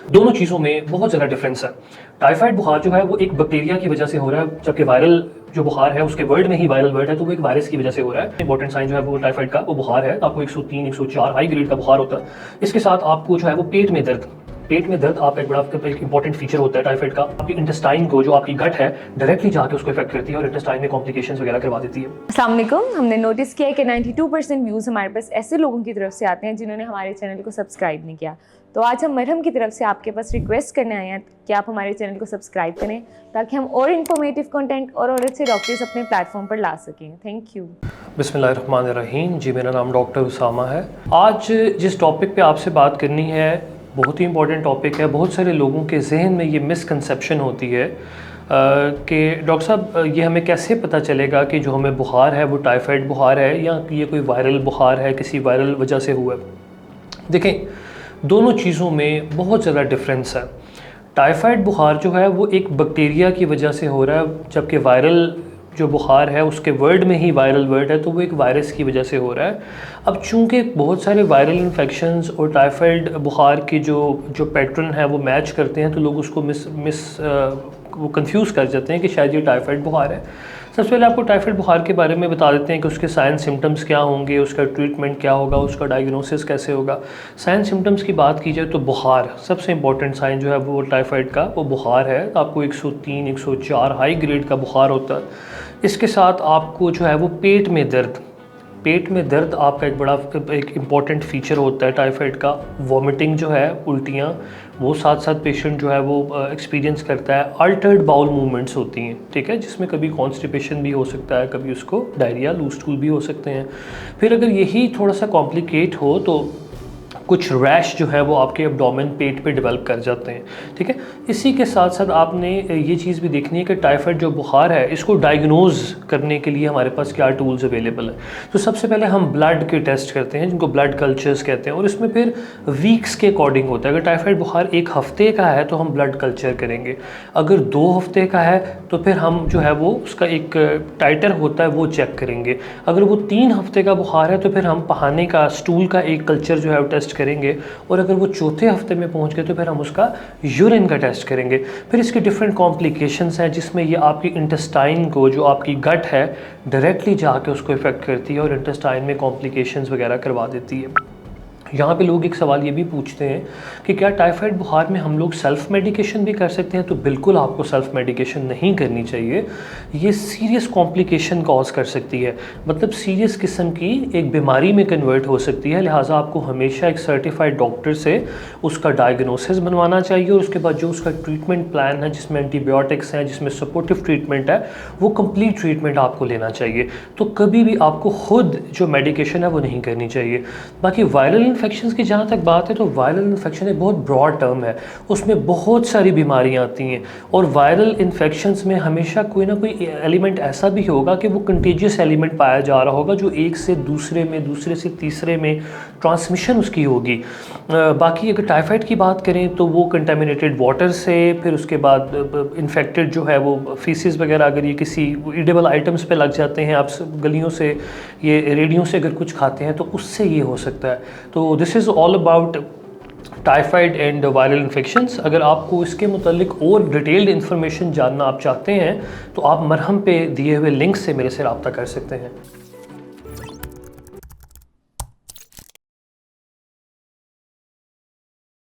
दोनों चीज़ों में बहुत ज़्यादा डिफरेंस है। टाइफाइड बुखार जो है वो एक बैक्टीरिया की वजह से हो रहा है, जबकि वायरल जो बुखार है उसके वर्ड में ही वायरल वर्ड है, तो वो एक वायरस की वजह से हो रहा है। इंपॉर्टेंट साइन जो है वो टाइफाइड का वो बुखार है, आपको 103 104 हाई ग्रेड का बुखार होता है। इसके साथ आपको जो है वो पेट में दर्द आपका एक बड़ा एक इंपॉर्टेंट फीचर होता है टाइफाइड का। आपकी इंटेस्टाइन को, जो आपकी गट है, डायरेक्टली जाके उसको इफेक्ट करती है और इंटेस्टाइन में कॉम्प्लिकेशंस वगैरह करवा देती है। अस्सलाम वालेकुम। हमने नोटिस किया है कि 92% व्यूज़ हमारे पास ऐसे लोगों की तरफ से आते हैं जिन्होंने हमारे चैनल को सब्सक्राइब नहीं किया। तो आज हम मरहम की तरफ से आपके पास रिक्वेस्ट करने आए हैं कि आप हमारे चैनल को सब्सक्राइब करें ताकि हम और इन्फॉर्मेटिव कंटेंट और अच्छे डॉक्टर्स अपने प्लेटफॉर्म पर ला सकें। Thank you. बिस्मिल्लाहिर्रहमानिर्रहीम। जी, मेरा नाम डॉक्टर उसामा है। आज जिस टॉपिक पे आपसे बात करनी है बहुत ही इंपॉर्टेंट टॉपिक है। बहुत सारे लोगों के जहन में ये मिसकंसेप्शन होती है कि डॉक्टर साहब ये हमें कैसे पता चलेगा कि जो हमें बुखार है वो टाइफाइड बुखार है या ये कोई वायरल बुखार है, किसी वायरल वजह से हुआ है। देखें, दोनों चीज़ों में बहुत ज़्यादा डिफरेंस है। टाइफाइड बुखार जो है वो एक बैक्टीरिया की वजह से हो रहा है, जबकि वायरल जो बुखार है उसके वर्ड में ही वायरल वर्ड है, तो वो एक वायरस की वजह से हो रहा है। अब चूंकि बहुत सारे वायरल इन्फेक्शंस और टाइफाइड बुखार की जो पैटर्न है वो मैच करते हैं, तो लोग उसको वो कंफ्यूज कर जाते हैं कि शायद ये टाइफाइड बुखार है। सबसे पहले आपको टाइफाइड बुखार के बारे में बता देते हैं कि उसके साइन सिम्टम्स क्या होंगे, उसका ट्रीटमेंट क्या होगा, उसका डायग्नोसिस कैसे होगा। साइन सिम्टम्स की बात की जाए तो बुखार सबसे इंपॉर्टेंट साइन जो है वो टाइफाइड का वो बुखार है। आपको 103 104 हाई ग्रेड का बुखार होता है। इसके साथ आपको जो है वो पेट में दर्द आपका एक बड़ा एक इम्पॉर्टेंट फीचर होता है टाइफाइड का। वॉमिटिंग जो है, उल्टियाँ, वो साथ साथ पेशेंट जो है वो एक्सपीरियंस करता है। अल्टर्ड बाउल मूवमेंट्स होती हैं, ठीक है, जिसमें कभी कॉन्स्टिपेशन भी हो सकता है, कभी उसको डायरिया, लूज स्टूल भी हो सकते हैं। फिर अगर यही थोड़ा सा कॉम्प्लिकेट हो तो कुछ रैश जो है वो आपके एब्डोमेन, पेट पे डेवलप कर जाते हैं, ठीक है। इसी के साथ साथ आपने ये चीज़ भी देखनी है कि टाइफाइड जो बुखार है इसको डायग्नोज करने के लिए हमारे पास क्या टूल्स अवेलेबल हैं। तो सबसे पहले हम ब्लड के टेस्ट करते हैं, जिनको ब्लड कल्चर्स कहते हैं, और इसमें फिर वीक्स के अकॉर्डिंग होता है। अगर टाइफाइड बुखार 1 हफ्ते का है तो हम ब्लड कल्चर करेंगे। अगर 2 हफ्ते का है तो फिर हम जो है वो उसका एक टाइटर होता है वो चेक करेंगे। अगर वो 3 हफ्ते का बुखार है तो फिर हम पहाने का, स्टूल का एक कल्चर जो है वो टेस्ट करेंगे। और अगर वो 4थे हफ्ते में पहुंच गए तो फिर हम उसका यूरिन का टेस्ट करेंगे। फिर इसके डिफरेंट कॉम्प्लिकेशंस हैं, जिसमें ये आपकी इंटेस्टाइन को, जो आपकी गट है, डायरेक्टली जाके उसको इफेक्ट करती है और इंटेस्टाइन में कॉम्प्लिकेशंस वगैरह करवा देती है। यहाँ पे लोग एक सवाल ये भी पूछते हैं कि क्या टाइफाइड बुखार में हम लोग सेल्फ़ मेडिकेशन भी कर सकते हैं? तो बिल्कुल आपको सेल्फ़ मेडिकेशन नहीं करनी चाहिए। ये सीरियस कॉम्प्लिकेशन कॉज कर सकती है, मतलब सीरियस किस्म की एक बीमारी में कन्वर्ट हो सकती है। लिहाजा आपको हमेशा एक सर्टिफाइड डॉक्टर से उसका डायग्नोसिस बनवाना चाहिए और उसके बाद जो उसका ट्रीटमेंट प्लान है, जिसमें एंटीबायोटिक्स हैं, जिसमें सपोर्टिव ट्रीटमेंट है, वो कंप्लीट ट्रीटमेंट आपको लेना चाहिए। तो कभी भी आपको खुद जो मेडिकेशन है वो नहीं करनी चाहिए। बाकी वायरल इन्फेक्शंस की जहाँ तक बात है तो वायरल इन्फेक्शन एक बहुत ब्रॉड टर्म है, उसमें बहुत सारी बीमारियाँ आती हैं। और वायरल इन्फेक्शंस में हमेशा कोई ना कोई एलिमेंट ऐसा भी होगा कि वो कंटेजियस एलिमेंट पाया जा रहा होगा, जो एक से दूसरे में, दूसरे से तीसरे में ट्रांसमिशन उसकी होगी। बाकी अगर टाइफाइड की बात करें तो वो कंटेमिनेटेड वाटर से, फिर उसके बाद इन्फेक्टेड जो है वो फीसिस वगैरह, अगर ये किसी ईडेबल आइटम्स पे लग जाते हैं, आप गलियों से, ये रेडियों से अगर कुछ खाते हैं तो उससे ये हो सकता है। तो this is all about typhoid and viral infections. अगर आपको इसके मुतालिक और डिटेल्ड इन्फॉर्मेशन जानना आप चाहते हैं तो आप मरहम पे दिए हुए लिंक से मेरे से रब्ता कर सकते हैं।